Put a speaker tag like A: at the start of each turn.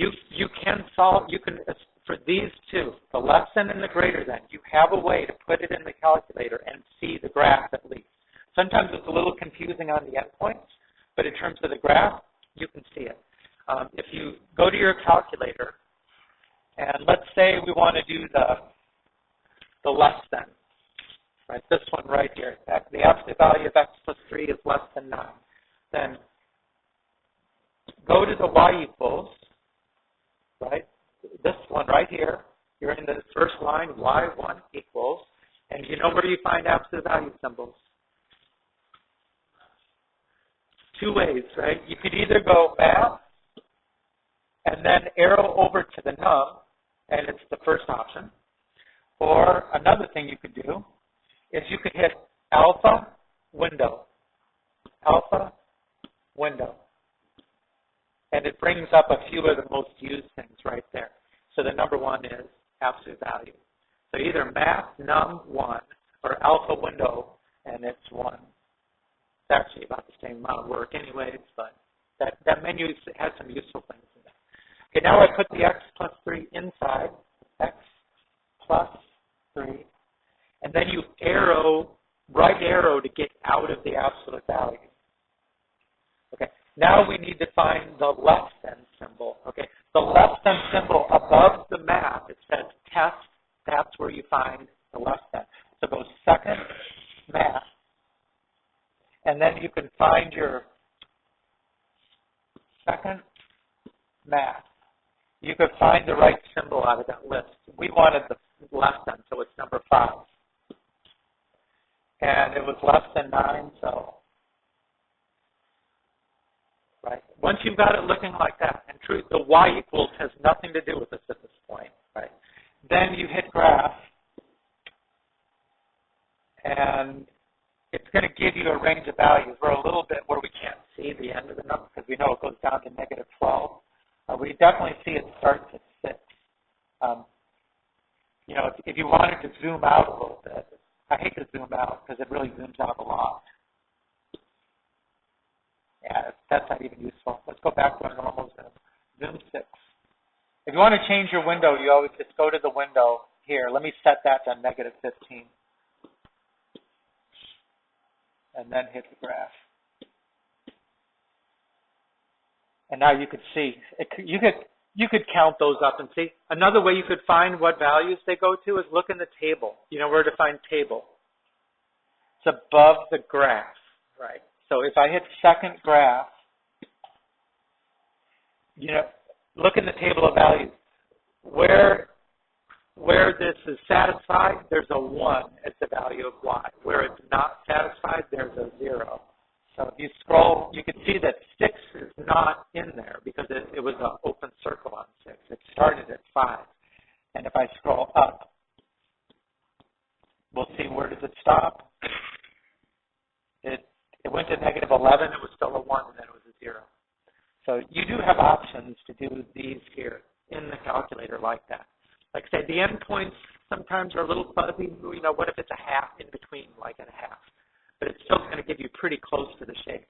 A: You can solve, for these two, the less than and the greater than, you have a way to put it in the calculator and see the graph at least. Sometimes it's a little confusing on the endpoints, but in terms of the graph, you can see it. If you go to your calculator, and let's say we want to do the less than, right? This one right here. The absolute value of x plus 3 is less than 9. Then go to the y equals, right? This one right here. You're in the first line, y1 equals, and you know where you find absolute value symbols? Two ways, right? You could either go math and then arrow over to the num, and it's the first option. Or another thing you could do is you could hit alpha, window, alpha, window. And it brings up a few of the most used things right there. So the number one is absolute value. So either math, num, 1, or alpha, window, and it's 1. It's actually about the same amount of work anyways, but that menu has some useful things in it. Okay, now I put the x plus 3 inside, x plus 3, and then you right arrow to get out of the absolute value. Okay, now we need to find the less than symbol. Okay, the less than symbol above the math, it says test, that's where you find the less than. So go second, math, and then you can find your second, math. You could find the right symbol out of that list. We wanted the less than, so it's number 5. And it was less than 9, so, right. Once you've got it looking like that, and truth, the y equals has nothing to do with this at this point, right? Then you hit graph, and it's going to give you a range of values. We're a little bit where we can't see the end of the number because we know it goes down to negative 12. We definitely see it starts at 6. You know, if you wanted to zoom out a little bit, I hate to zoom out because it really zooms out a lot. Yeah, that's not even useful. Let's go back to a normal zoom. Zoom 6. If you want to change your window, you always just go to the window here. Let me set that to negative 15. And then hit the graph. And now you could see, you could count those up and see. Another way you could find what values they go to is look in the table. You know where to find table. It's above the graph, right? So if I hit second graph, you know, look in the table of values. Where this is satisfied, there's a 1 as the value of y. Where it's not satisfied, there's a 0. So if you scroll, you can see that 6 is not in there because it was an open circle on 6. It started at 5. And if I scroll up, we'll see where does it stop. It went to negative 11. It was still a 1, and then it was a 0. So you do have options to do these here in the calculator like that. Like I said, the endpoints sometimes are a little fuzzy. You know, what if it's a half in between, like a half? But it's still going to give you pretty close to the shape.